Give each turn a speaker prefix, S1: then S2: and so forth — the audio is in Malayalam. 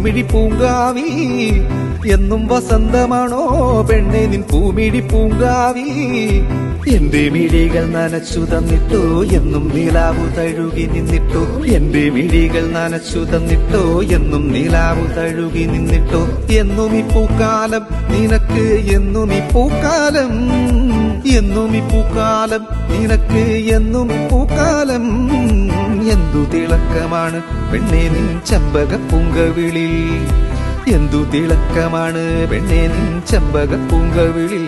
S1: മിഴി പൂങ്കാവി എന്നും വസന്തമാണോ പെണ്ണെ നിൻ പൂമിഴി പൂങ്കാവി എന്റെ മിഴികൾ നനച്ചു തന്നിട്ടോ എന്നും നിലാവു തഴുകി നിന്നിട്ടോ എന്റെ മിഴികൾ നനച്ചു തന്നിട്ടോ എന്നും നിലാവു തഴുകി നിന്നിട്ടോ എന്നും ഈ പൂക്കാലം നിനക്ക് എന്നും ഈ പൂക്കാലം എന്നും ഈ പൂക്കാലം നിനക്ക് എന്നും പൂക്കാലം എന്തു തിളക്കമാണ് പെണ്ണെ നിൻ ചെമ്പക പൂങ്കവിളി എന്തു തിളക്കമാണ് പെണ്ണെ നിൻ ചെമ്പക പൂങ്കവിളി